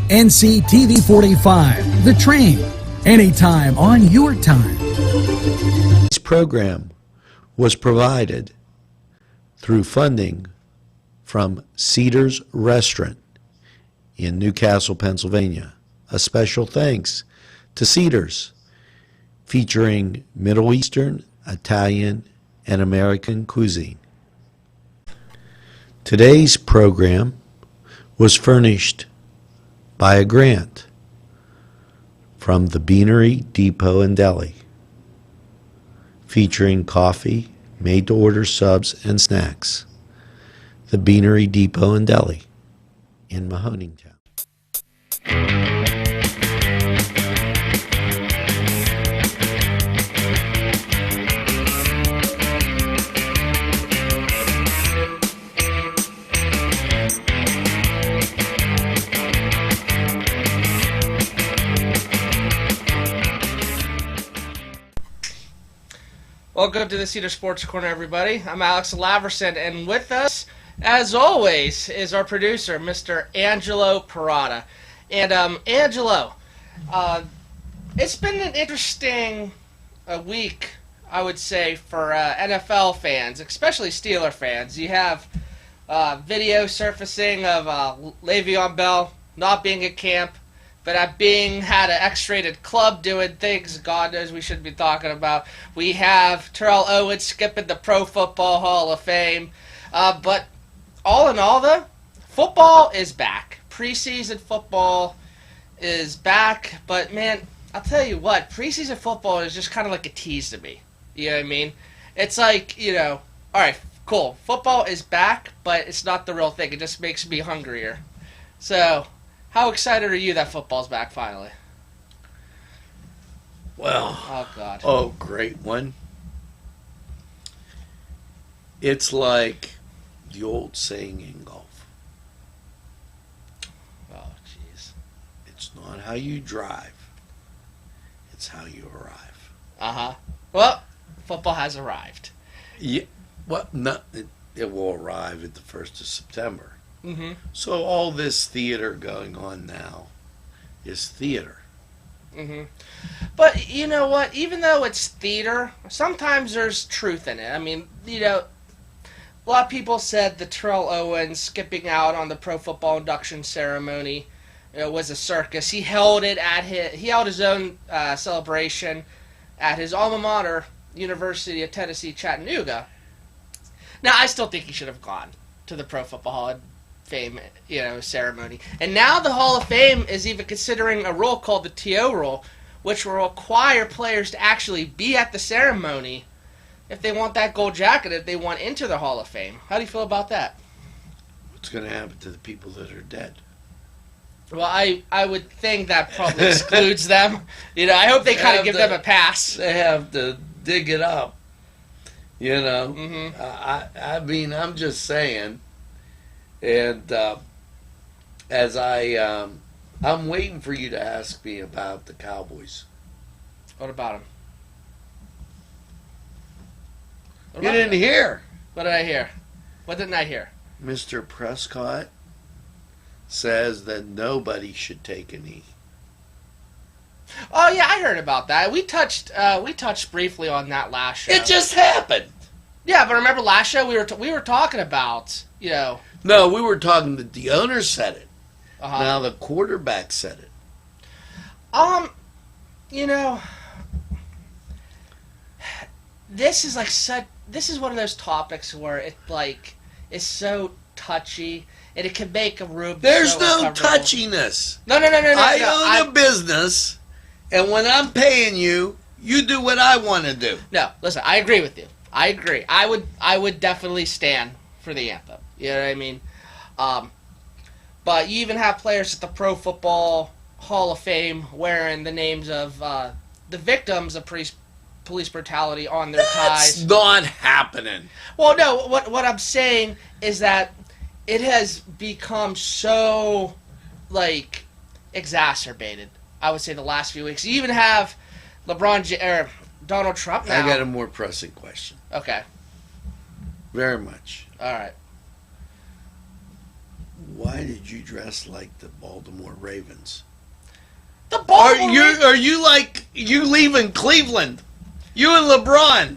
NCTV45, The Train, anytime on your time. This program was provided through funding from Cedars Restaurant in Newcastle, Pennsylvania. A special thanks to Cedars, featuring Middle Eastern, Italian, and American cuisine. Today's program was furnished by a grant from the Beanery Depot and Deli, featuring coffee, made-to-order subs, and snacks. The Beanery Depot and Deli in Mahoningtown. Welcome to the Cedar Sports Corner, everybody. I'm Alex Laverson, and with us, as always, is our producer, Mr. Angelo Parada. And Angelo, it's been an interesting week, I would say, for NFL fans, especially Steeler fans. You have video surfacing of Le'Veon Bell not being at camp, but had an X-rated club doing things God knows we shouldn't be talking about. We have Terrell Owens skipping the Pro Football Hall of Fame. But all in all, though, football is back. Preseason football is back. But, man, I'll tell you what, preseason football is just kind of like a tease to me. You know what I mean? It's like, all right, cool. Football is back, but it's not the real thing. It just makes me hungrier. So, how excited are you that football's back finally? Well, oh God. Oh, great one. It's like the old saying in golf. Oh, jeez. It's not how you drive. It's how you arrive. Uh-huh. Well, football has arrived. Yeah. Well, no, it will arrive at the 1st of September. Mm-hmm. So all this theater going on now is theater. Mm-hmm. But you know what? Even though it's theater, sometimes there's truth in it. I mean, a lot of people said the Terrell Owens skipping out on the Pro Football induction ceremony was a circus. He held his own celebration at his alma mater, University of Tennessee, Chattanooga. Now, I still think he should have gone to the Pro Football Hall of Fame, ceremony. And now the Hall of Fame is even considering a rule called the TO rule, which will require players to actually be at the ceremony if they want that gold jacket, if they want into the Hall of Fame. How do you feel about that? What's going to happen to the people that are dead? Well, I would think that probably excludes them. I hope they kind of give them a pass. They have to dig it up. Mm-hmm. I mean, I'm just saying. And as I'm waiting for you to ask me about the Cowboys. What about them? You didn't hear. What did I hear? What didn't I hear? Mr. Prescott says that nobody should take a knee. Oh yeah, I heard about that. We touched briefly on that last show. It just happened. Yeah, but remember last show we were talking about No, we were talking that the owner said it. Uh-huh. Now the quarterback said it. This is one of those topics where it's so touchy and it can make a room. There's so no uncomfortable. touchiness. No. I own a business, and when I'm paying you, you do what I want to do. No, listen, I agree with you. I agree. I would definitely stand for the anthem. You know what I mean? But you even have players at the Pro Football Hall of Fame wearing the names of the victims of police brutality on their ties. That's not happening. Well, no. What I'm saying is that it has become so exacerbated. I would say the last few weeks. You even have Donald Trump now. I got a more pressing question. Okay. Very much. All right. why did you dress like the Baltimore Ravens? The Baltimore Are you like you leaving Cleveland? You and LeBron.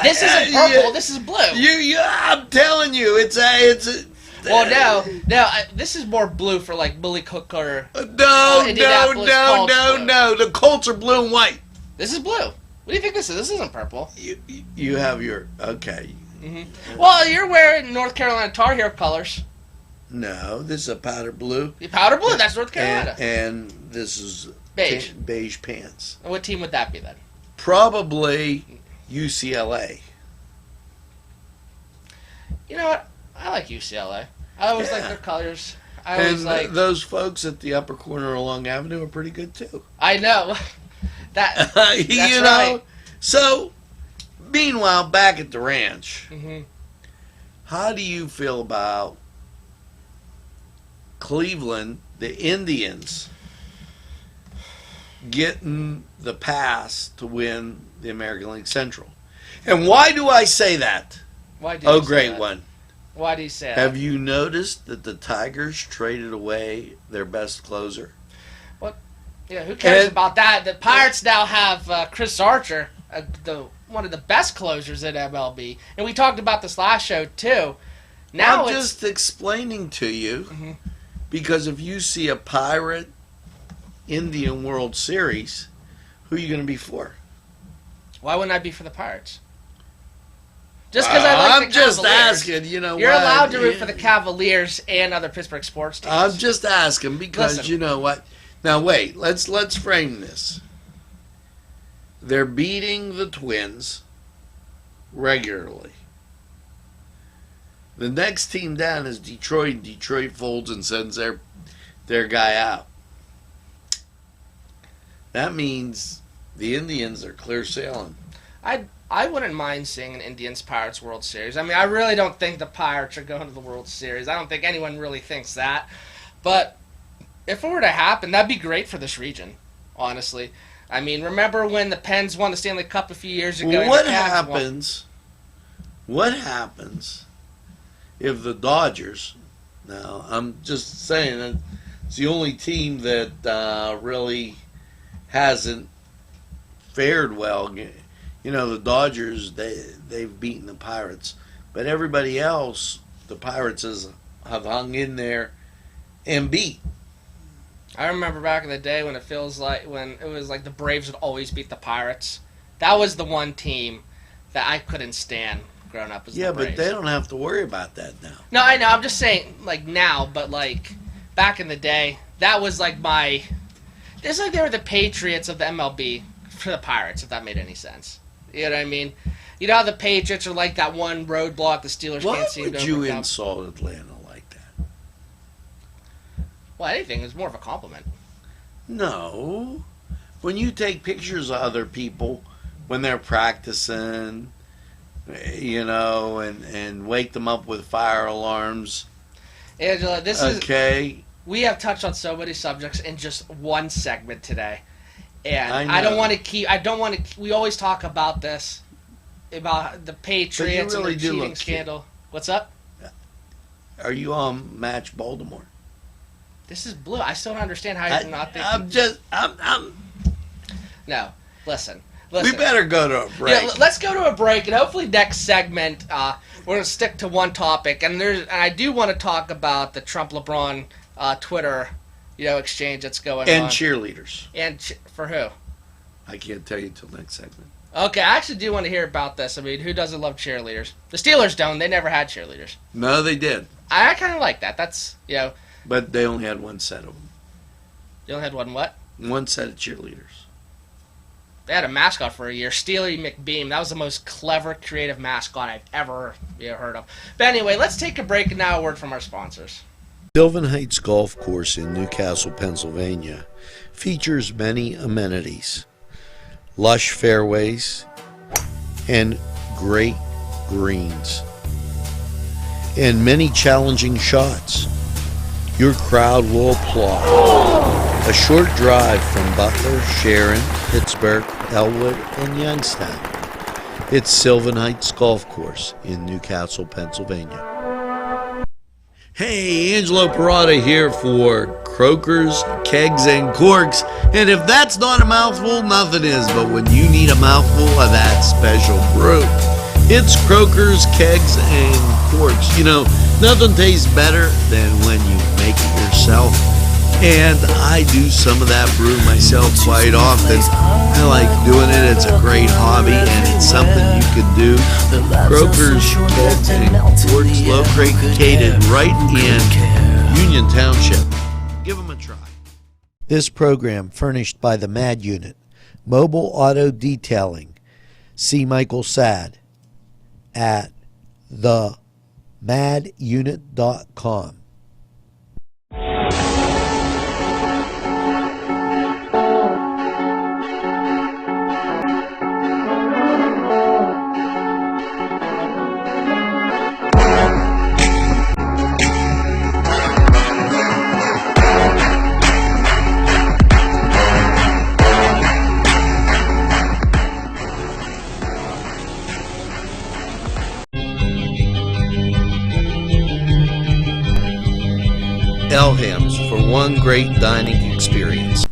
This isn't purple. This is blue. I'm telling you, it's a. Well, no. This is more blue for like Billy Cook or No. Indianapolis Colts blue. No. The Colts are blue and white. This is blue. What do you think this is? This isn't purple. You have your okay. Mm-hmm. Well, you're wearing North Carolina Tar Heel colors. No, this is a powder blue. The powder blue. That's North Carolina. And this is beige. Beige pants. And what team would that be then? Probably UCLA. You know what? I like UCLA. I always like their colors. I always like those folks at the upper corner of Long Avenue are pretty good too. I know. That's you know. right. So, meanwhile, back at the ranch, Mm-hmm. how do you feel about Cleveland, the Indians, getting the pass to win the American League Central? And why do I say that? Why do you say great that? one. Why do you say that? Have you noticed that the Tigers traded away their best closer? Yeah, who cares about that? The Pirates now have Chris Archer, one of the best closers at MLB. And we talked about this last show, too. Now I'm just explaining to you, Mhm. because if you see a Pirate Indian World Series, who are you going to be for? Why wouldn't I be for the Pirates? Just because I like I'm the just Cavaliers. asking, You're allowed to root for the Cavaliers and other Pittsburgh sports teams. I'm just asking because Listen. you know what? Now wait, let's frame this. They're beating the Twins regularly. The next team down is Detroit. Detroit folds and sends their guy out. That means the Indians are clear sailing. I wouldn't mind seeing an Indians-Pirates World Series. I mean, I really don't think the Pirates are going to the World Series. I don't think anyone really thinks that. But if it were to happen, that'd be great for this region, honestly. I mean, remember when the Pens won the Stanley Cup a few years ago? Well, what happens if the Dodgers, now I'm just saying that it's the only team that really hasn't fared well. You know, the Dodgers, they've beaten the Pirates. But everybody else, the Pirates have hung in there and beat. I remember back in the day when it was like the Braves would always beat the Pirates. That was the one team that I couldn't stand growing up as the Braves. But they don't have to worry about that now. No, I know. I'm just saying, like, now, but, like, back in the day, that was, like, it's like they were the Patriots of the MLB for the Pirates, if that made any sense. You know what I mean? You know how the Patriots are like that one roadblock the Steelers can't seem to overcome? Why would you insult Atlanta like that? Well, anything is more of a compliment. No. When you take pictures of other people when they're practicing, you know, and wake them up with fire alarms. Angela, okay. We have touched on so many subjects in just one segment today. And I don't want to, we always talk about this, about the Patriots really and the cheating scandal. What's up? Are you on Match Baltimore? This is blue. I still don't understand how you're not thinking. No, listen. We better go to a break. Yeah, let's go to a break, and hopefully next segment we're going to stick to one topic. And I do want to talk about the Trump-LeBron Twitter exchange that's going on. And cheerleaders. And for who? I can't tell you until next segment. Okay, I actually do want to hear about this. I mean, who doesn't love cheerleaders? The Steelers don't. They never had cheerleaders. No, they did. I kind of like that. That's, But they only had one set of them. They only had what? One set of cheerleaders. They had a mascot for a year, Steely McBeam. That was the most clever, creative mascot I've ever heard of. But anyway, let's take a break and now a word from our sponsors. Sylvan Heights Golf Course in Newcastle, Pennsylvania features many amenities, lush fairways, and great greens, and many challenging shots. Your crowd will applaud. A short drive from Butler, Sharon, Pittsburgh, Elwood, and Youngstown. It's Sylvan Heights Golf Course in Newcastle, Pennsylvania. Hey, Angelo Parada here for Croakers, Kegs, and Corks. And if that's not a mouthful, nothing is. But when you need a mouthful of that special brew, it's Croakers, Kegs, and Corks. You know, nothing tastes better than when you make it yourself. And I do some of that brew myself quite often. I like doing it. It's a great hobby, and it's something you could do. Croakers, Kegs, and Corks, located right in Union Township. Give them a try. This program furnished by the MAD Unit, Mobile Auto Detailing. See Michael Sad at themadunit.com. Elham's for one great dining experience.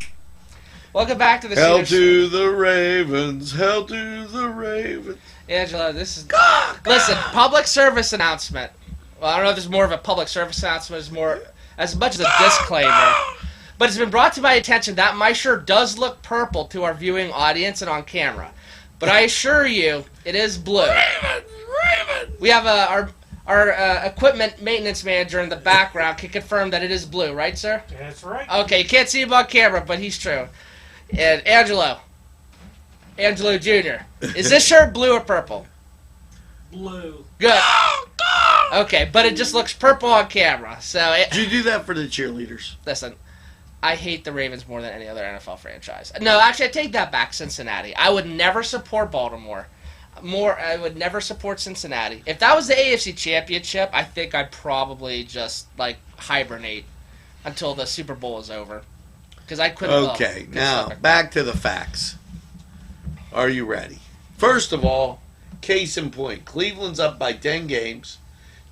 Welcome back to the Hell Cedars. to the Ravens, hell to the Ravens. Angela, this is... Listen, public service announcement. Well, I don't know if this is more of a public service announcement, it's more as much as a disclaimer. But it's been brought to my attention that my shirt does look purple to our viewing audience and on camera. But I assure you, it is blue. Ravens! We have our equipment maintenance manager in the background can confirm that it is blue, right, sir? That's right. Okay, you can't see him on camera, but he's true. And Angelo Jr., is this shirt blue or purple? Blue. Good. Okay, but it just looks purple on camera. So, Did you do that for the cheerleaders? listen, I hate the Ravens more than any other NFL franchise. No, actually, I take that back, Cincinnati. I would never support Baltimore. I would never support Cincinnati. If that was the AFC Championship, I think I'd probably just, hibernate until the Super Bowl is over. Because I couldn't... Okay, now, back to the facts. Are you ready? First of all, case in point, Cleveland's up by 10 games.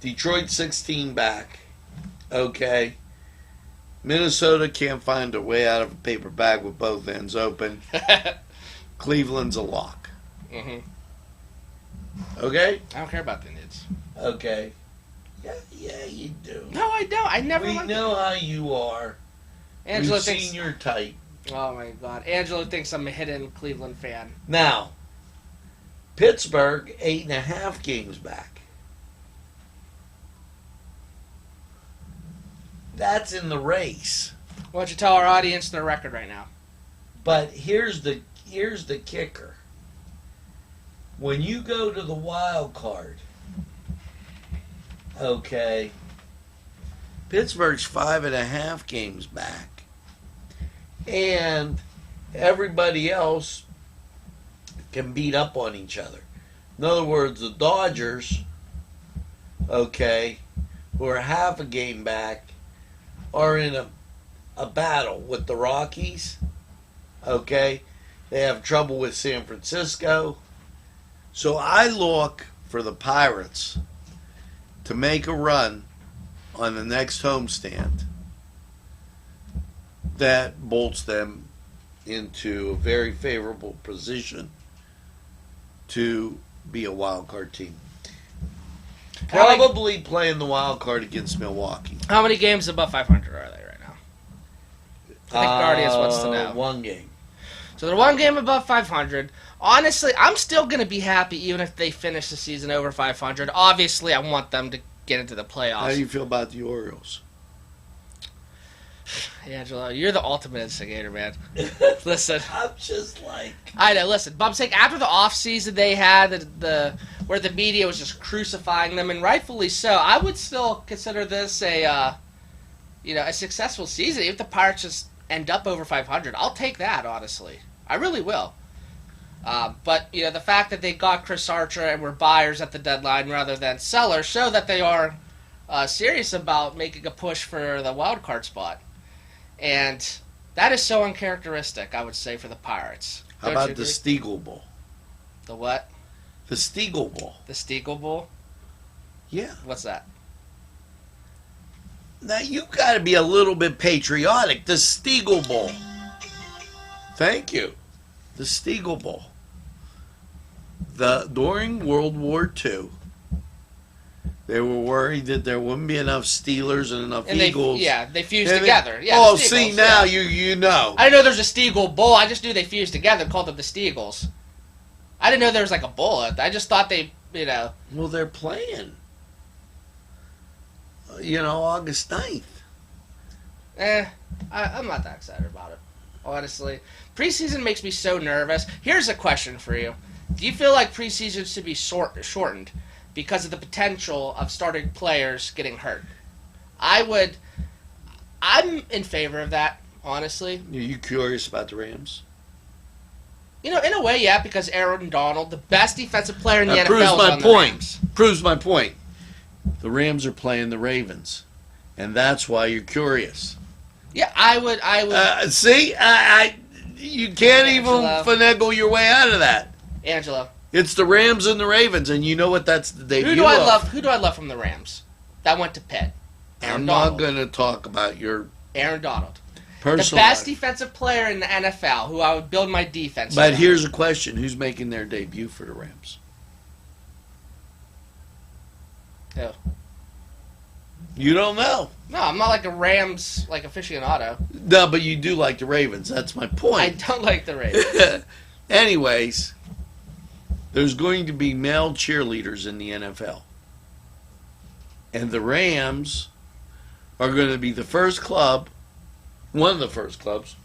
Detroit 16 back. Okay. Minnesota can't find a way out of a paper bag with both ends open. Cleveland's a lock. Mm-hmm. Okay? I don't care about the Nids. Okay. Yeah, you do. No, I don't. I never... We know how you are. Angela We've thinks... seen your type. Oh, my God. Angela thinks I'm a hidden Cleveland fan. Now, Pittsburgh, 8.5 games back. That's in the race. Why don't you tell our audience their record right now? But here's the kicker. When you go to the wild card, okay, Pittsburgh's 5.5 games back. And everybody else can beat up on each other. In other words, the Dodgers, okay, who are half a game back, are in a battle with the Rockies, okay? They have trouble with San Francisco. So I look for the Pirates to make a run on the next homestand that bolts them into a very favorable position to be a wild card team. Probably playing the wild card against Milwaukee. How many games above 500 are they right now? I think the audience wants to know. One game. So they're one game above 500. Honestly, I'm still going to be happy even if they finish the season over 500. Obviously, I want them to get into the playoffs. How do you feel about the Orioles? Angelo, you're the ultimate instigator, man. Listen. I'm just like... I know, listen. But I'm saying after the offseason they had, where the media was just crucifying them, and rightfully so, I would still consider this a successful season. If the Pirates just end up over 500, I'll take that, honestly. I really will. But the fact that they got Chris Archer and were buyers at the deadline rather than sellers show that they are serious about making a push for the wild card spot. And that is so uncharacteristic, I would say, for the Pirates. How about the Stiegel Bowl? The what? The Stiegel Bowl. The Stiegel Bowl? Yeah. What's that? Now you got to be a little bit patriotic. The Stiegel Bowl. Thank you. The Stiegel Bowl. During World War II, they were worried that there wouldn't be enough Steelers and enough Eagles. They fused together. Yeah. Oh, the Steagles, see now you know. I didn't know there's a Stiegel Bowl. I just knew they fused together, called them the Steagles. I didn't know there was like a bowl. I just thought they, Well, they're playing. August 9th. I'm not that excited about it, honestly. Preseason makes me so nervous. Here's a question for you. Do you feel like preseason should be shortened because of the potential of starting players getting hurt? I'm in favor of that, honestly. Are you curious about the Rams? In a way, yeah, because Aaron Donald, the best defensive player in the NFL, proves is my on the point. Rams. Proves my point. The Rams are playing the Ravens, and that's why you're curious. Yeah, I would. See, you can't even finagle your way out of that. Angelo. It's the Rams and the Ravens, and you know what? That's the debut. Who do I love from the Rams? That went to Pitt. I'm not going to talk about your Aaron Donald. personal. The best defensive player in the NFL, who I would build my defense But around. here's a question: who's making their debut for the Rams? Who? You don't know. No, I'm not like a Rams aficionado. No, but you do like the Ravens. That's my point. I don't like the Ravens. Anyways, there's going to be male cheerleaders in the NFL. And the Rams are going to be the first club, one of the first clubs,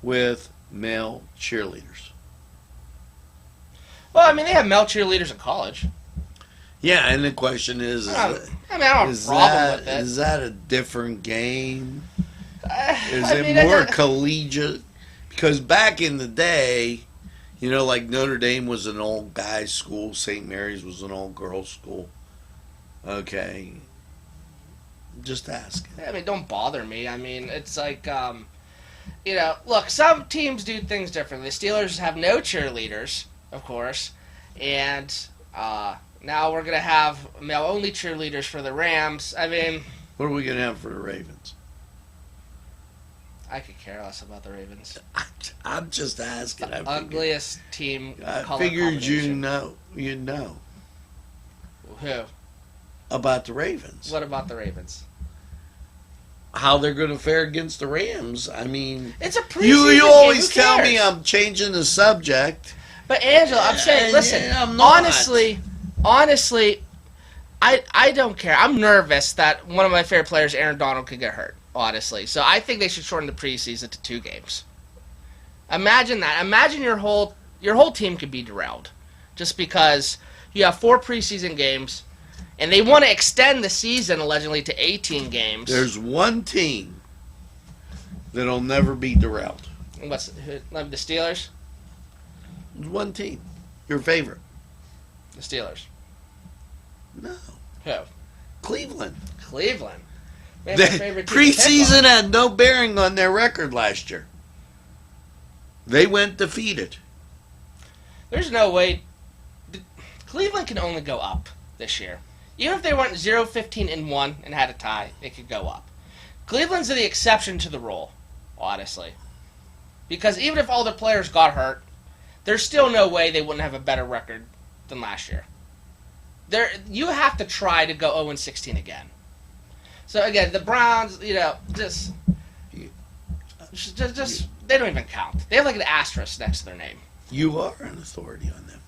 with male cheerleaders. Well, I mean, they have male cheerleaders in college. Yeah, and the question is I don't have a problem with it. Is that a different game? Is I it mean, more collegiate? Because back in the day, like Notre Dame was an old guys' school, St. Mary's was an old girls' school. Okay. Just ask. I mean, don't bother me. I mean, it's like, look, some teams do things differently. The Steelers have no cheerleaders, of course, and now we're going to have male-only cheerleaders for the Rams. I mean... What are we going to have for the Ravens? I could care less about the Ravens. I'm just asking. The ugliest team I color figured you'd combination. know. Who? About the Ravens. What about the Ravens? How they're going to fare against the Rams. I mean... It's a preseason You always game. Who tell me cares? I'm changing the subject. But, Angela, I'm saying, listen, I'm not. honestly, I don't care. I'm nervous that one of my favorite players, Aaron Donald, could get hurt, honestly. So I think they should shorten the preseason to 2 games. Imagine that. Imagine your whole team could be derailed just because you have 4 preseason games, and they want to extend the season, allegedly, to 18 games. There's one team that'll never be derailed. The Steelers? There's one team. Your favorite. The Steelers. No. Who? Cleveland. Cleveland. Man, The my favorite team to pick preseason on. had no bearing on their record last year. They went defeated. There's no way. Cleveland can only go up this year. Even if they went 0-15-1 and had a tie, they could go up. Cleveland's the exception to the rule, honestly. Because even if all their players got hurt, there's still no way they wouldn't have a better record than last year. You have to try to go 0-16 again. So again, the Browns, just they don't even count. They have like an asterisk next to their name. You are an authority on them.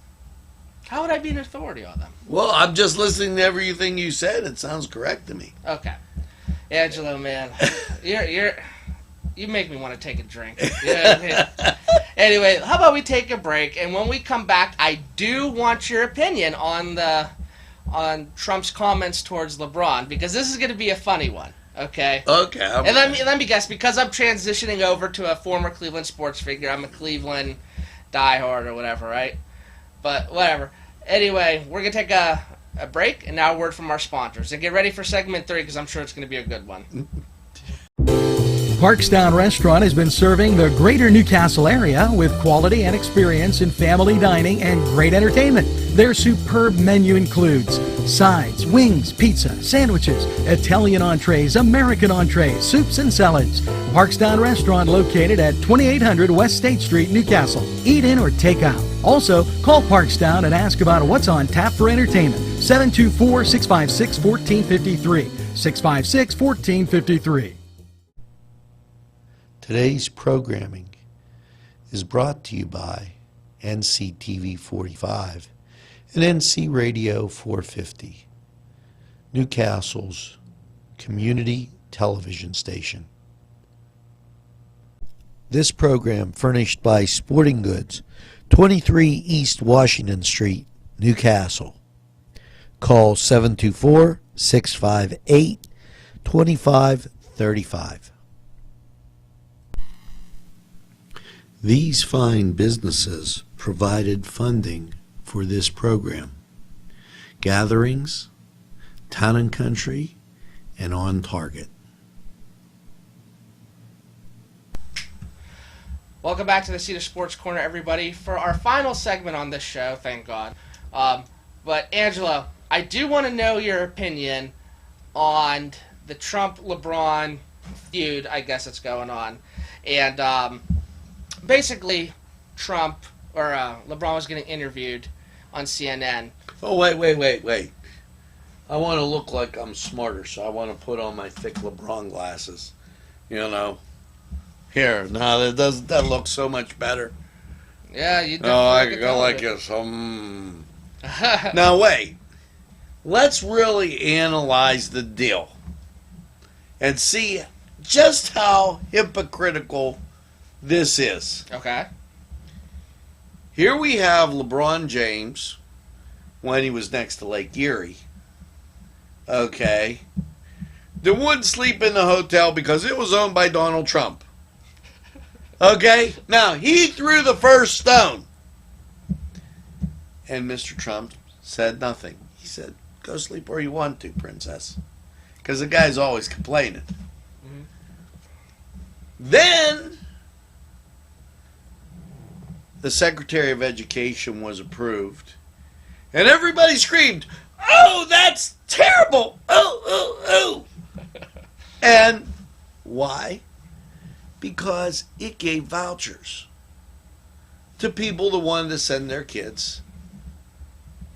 How would I be an authority on them? Well, I'm just listening to everything you said. It sounds correct to me. Okay, Angelo, man, you make me want to take a drink. Anyway, how about we take a break, and when we come back, I do want your opinion on Trump's comments towards LeBron, because this is going to be a funny one. Okay. Okay. And let me guess, because I'm transitioning over to a former Cleveland sports figure. I'm a Cleveland diehard or whatever, right? But whatever. Anyway, we're going to take a break, and now a word from our sponsors. And get ready for segment 3, because I'm sure it's going to be a good one. Parkstown Restaurant has been serving the greater Newcastle area with quality and experience in family dining and great entertainment. Their superb menu includes sides, wings, pizza, sandwiches, Italian entrees, American entrees, soups and salads. Parkstown Restaurant located at 2800 West State Street, Newcastle. Eat in or take out. Also, call Parkstown and ask about what's on tap for entertainment. 724-656-1453. 656-1453. Today's programming is brought to you by NCTV45 and NC Radio 450, Newcastle's community television station. This program furnished by Sporting Goods, 23 East Washington Street, Newcastle. Call 724-658-2535. These fine businesses provided funding for this program. Gatherings, Town and Country, and On Target. Welcome back to the Cedars Sports Corner, everybody, for our final segment on this show, thank God. But, Angelo, I do want to know your opinion on the Trump-LeBron feud, I guess it's going on. And basically, LeBron was getting interviewed on CNN. Oh, wait. I want to look like I'm smarter, so I want to put on my thick LeBron glasses. You know. Here, now that looks so much better. Yeah, you No, I definitely go like this. Now, wait. Let's really analyze the deal and see just how hypocritical this is. Okay. Here we have LeBron James when he was next to Lake Erie. Okay. That wouldn't sleep in the hotel because it was owned by Donald Trump. Okay. Now, he threw the first stone. And Mr. Trump said nothing. He said, go sleep where you want to, princess. Because the guy's always complaining. Mm-hmm. Then the Secretary of Education was approved. And everybody screamed, oh, that's terrible. Oh. And why? Because it gave vouchers to people that wanted to send their kids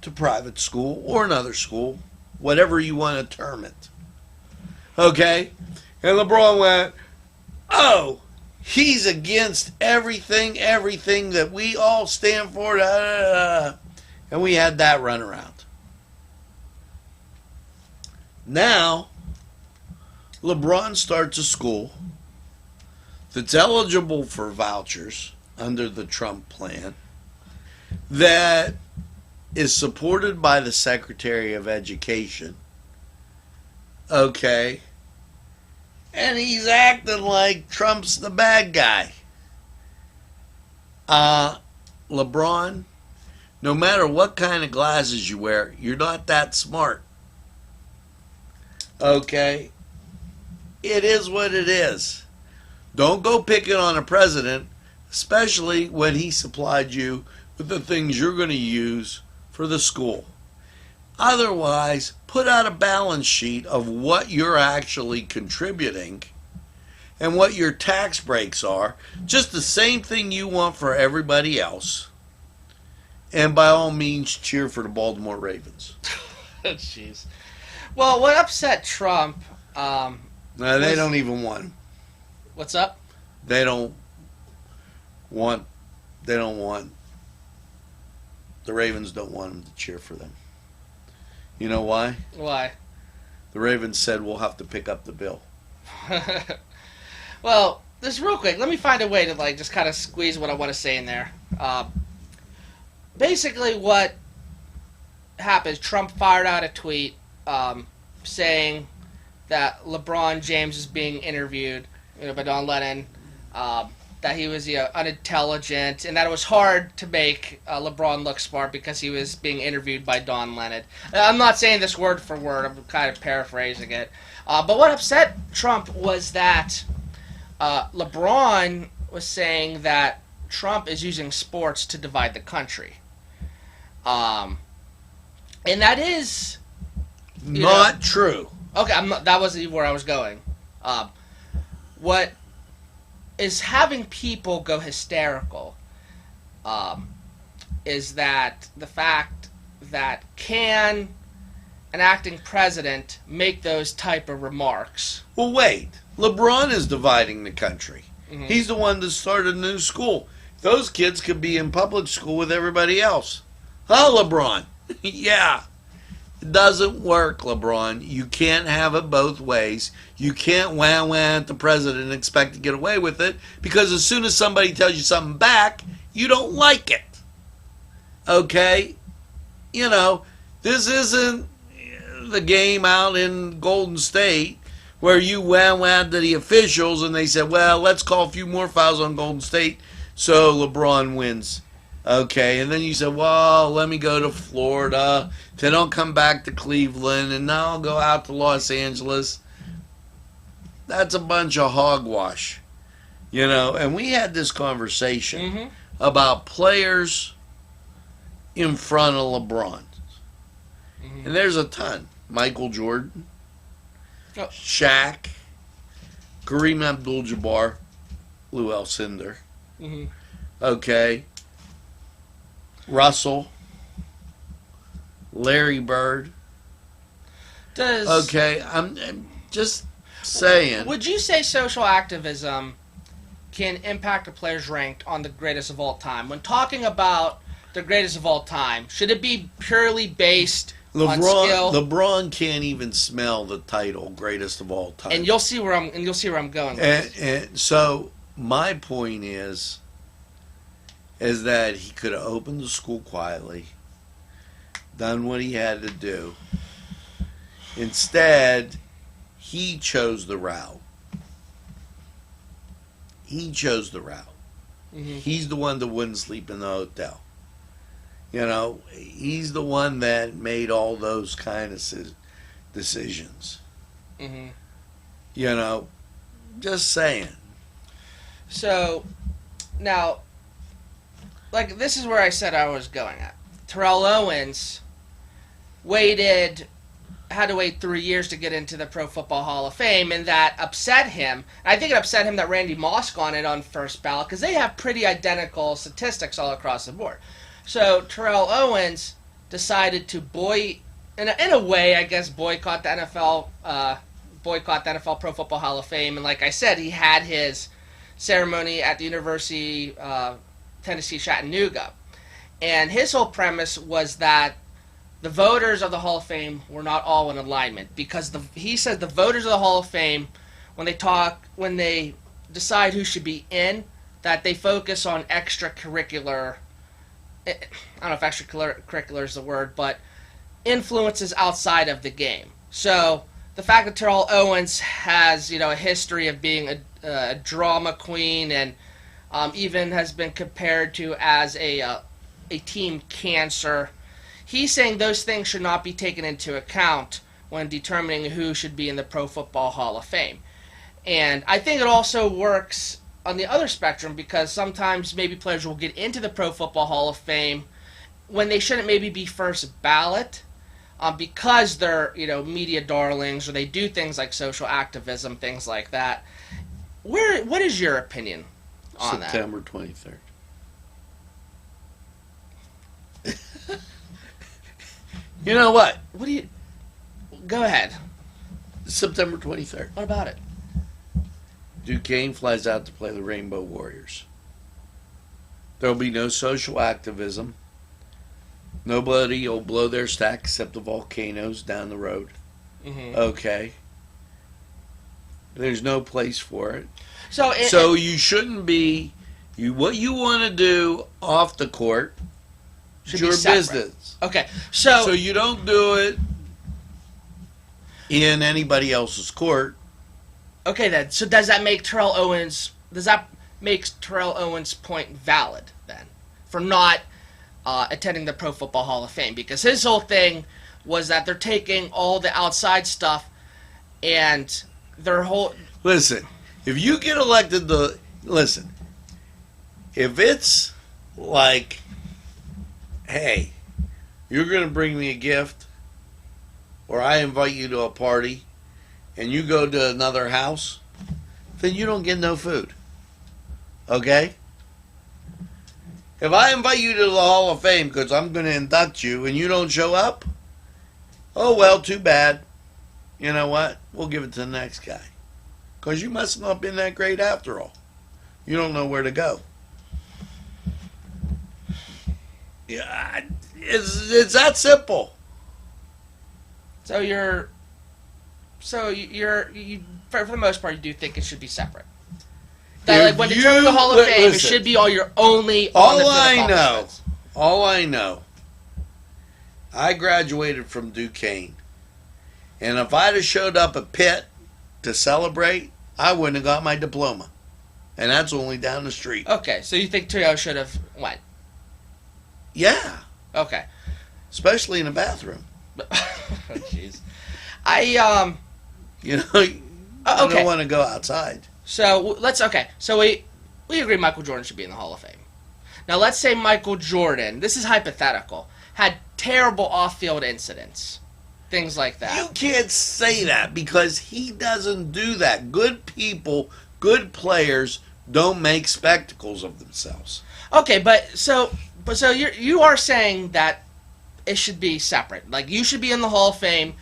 to private school or another school, whatever you want to term it. Okay? And LeBron went, oh, he's against everything that we all stand for. And we had that run around. Now, LeBron starts a school that's eligible for vouchers under the Trump plan that is supported by the Secretary of Education. Okay. And he's acting like Trump's the bad guy. LeBron, no matter what kind of glasses you wear, you're not that smart. Okay? It is what it is. Don't go picking on a president, especially when he supplied you with the things you're going to use for the school. Otherwise, put out a balance sheet of what you're actually contributing and what your tax breaks are. Just the same thing you want for everybody else. And by all means, cheer for the Baltimore Ravens. Jeez. Well, what upset Trump... No, they don't even want him. What's up? They don't want... The Ravens don't want him to cheer for them. You know why? Why? The Ravens said we'll have to pick up the bill. Well, just real quick, let me find a way to just kind of squeeze what I want to say in there. Basically, what happened? Trump fired out a tweet saying that LeBron James is being interviewed, by Don Lennon. That he was unintelligent, and that it was hard to make LeBron look smart because he was being interviewed by Don Lennon. I'm not saying this word for word, I'm kind of paraphrasing it. But what upset Trump was that LeBron was saying that Trump is using sports to divide the country. And that is Not true. okay. That wasn't where I was going. What is having people go hysterical is that the fact that can an acting president make those type of remarks? Well, wait. LeBron is dividing the country. Mhm. He's the one that started a new school. Those kids could be in public school with everybody else. Huh, LeBron? Yeah. It doesn't work, LeBron. You can't have it both ways. You can't wah at the president and expect to get away with it, because as soon as somebody tells you something back, you don't like it. Okay? You know, this isn't the game out in Golden State where you wah to the officials and they said, well, let's call a few more fouls on Golden State so LeBron wins. Okay, and then you said, well, let me go to Florida, then I'll come back to Cleveland, and now I'll go out to Los Angeles. That's a bunch of hogwash, you know. And we had this conversation about players in front of LeBron. And there's a ton. Michael Jordan, Shaq, Kareem Abdul-Jabbar, Lou Alcindor, okay, Russell, Larry Bird. Okay, I'm just saying. Would you say social activism can impact a player's rank on the greatest of all time? When talking about the greatest of all time, should it be purely based on skill? LeBron can't even smell the title greatest of all time. And you'll see where I'm going with this. And so my point is that he could have opened the school quietly, done what he had to do. Instead, he chose the route. He's the one that wouldn't sleep in the hotel. You know, he's the one that made all those kind of decisions. You know, just saying. So, now, like, this is where I said I was going at. Terrell Owens had to wait 3 years to get into the Pro Football Hall of Fame, and that upset him. I think it upset him that Randy Moss got it on first ballot, because they have pretty identical statistics all across the board. So Terrell Owens decided to in a way, I guess, boycott the NFL Pro Football Hall of Fame. And like I said, he had his ceremony at the University of Tennessee Chattanooga. And his whole premise was that the voters of the Hall of Fame were not all in alignment, because he said the voters of the Hall of Fame, when they decide who should be in, that they focus on extracurricular. I don't know if extracurricular is the word, but influences outside of the game. So the fact that Terrell Owens has, a history of being a drama queen, and even has been compared to as a team cancer, he's saying those things should not be taken into account when determining who should be in the Pro Football Hall of Fame. And I think it also works on the other spectrum, because sometimes maybe players will get into the Pro Football Hall of Fame when they shouldn't maybe be first ballot, because they're, media darlings, or they do things like social activism, things like that. What is your opinion on September 23rd. You know what? Go ahead. September 23rd. What about it? Duquesne flies out to play the Rainbow Warriors. There'll be no social activism. Nobody will blow their stack except the volcanoes down the road. Okay. There's no place for it. So you shouldn't be. What you want to do off the court is your business. Okay. So you don't do it in anybody else's court. Okay, then. So does that make Terrell Owens' point valid then for not attending the Pro Football Hall of Fame? Because his whole thing was that they're taking all the outside stuff and their whole. Listen, If you get elected to, listen, if it's like, hey, you're going to bring me a gift, or I invite you to a party, and you go to another house, then you don't get no food. Okay? If I invite you to the Hall of Fame because I'm going to induct you and you don't show up, oh well, too bad. You know what? We'll give it to the next guy. Because you must not have been that great after all. You don't know where to go. Yeah, it's that simple. So you for the most part, you do think it should be separate. That, like, when determining the Hall of Fame, it should be all your only. All I know, I graduated from Duquesne, and if I'd have showed up at Pitt to celebrate, I wouldn't have got my diploma, and that's only down the street. Okay, so you think Toyo should have went? Yeah. Okay. Especially in the bathroom. Jeez. You know, I okay. don't want to go outside. So So we agree Michael Jordan should be in the Hall of Fame. Now let's say Michael Jordan, this is hypothetical, had terrible off-field incidents, things like that. You can't say that because he doesn't do that. Good people, good players don't make spectacles of themselves. Okay, but so you are saying that it should be separate. Like, you should be in the Hall of Fame,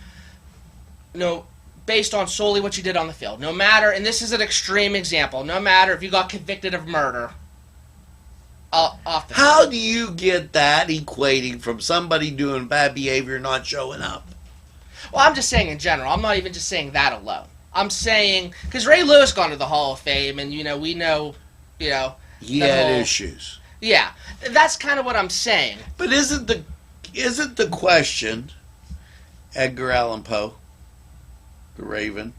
based on solely what you did on the field. No matter, and this is an extreme example, no matter if you got convicted of murder off the field. How do you get that equating from somebody doing bad behavior not showing up? Well, I'm just saying in general. I'm not even just saying that alone. I'm saying, because Ray Lewis gone to the Hall of Fame, and, we know, he had issues. Yeah, that's kind of what I'm saying. But isn't the question, Edgar Allan Poe, the Raven?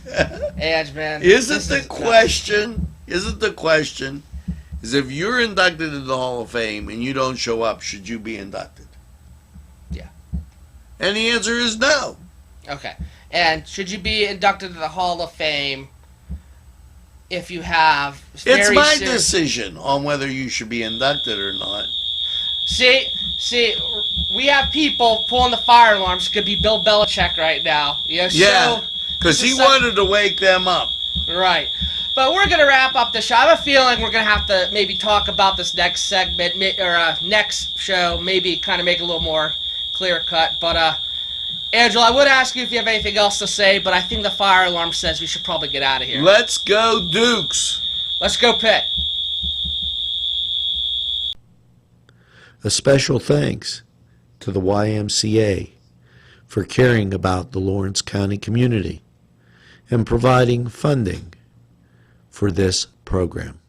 Edge, man. Isn't the question is if you're inducted into the Hall of Fame and you don't show up, should you be inducted? Yeah. And the answer is no. Okay. And should you be inducted to the Hall of Fame if you have It's my decision on whether you should be inducted or not. See, we have people pulling the fire alarms. Could be Bill Belichick right now. Yeah, because he wanted to wake them up. Right. But we're going to wrap up the show. I have a feeling we're going to have to maybe talk about this next segment, or next show, maybe kind of make it a little more clear cut. But, Angela, I would ask you if you have anything else to say, but I think the fire alarm says we should probably get out of here. Let's go, Dukes. Let's go, Pitt. A special thanks to the YMCA for caring about the Lawrence County community and providing funding for this program.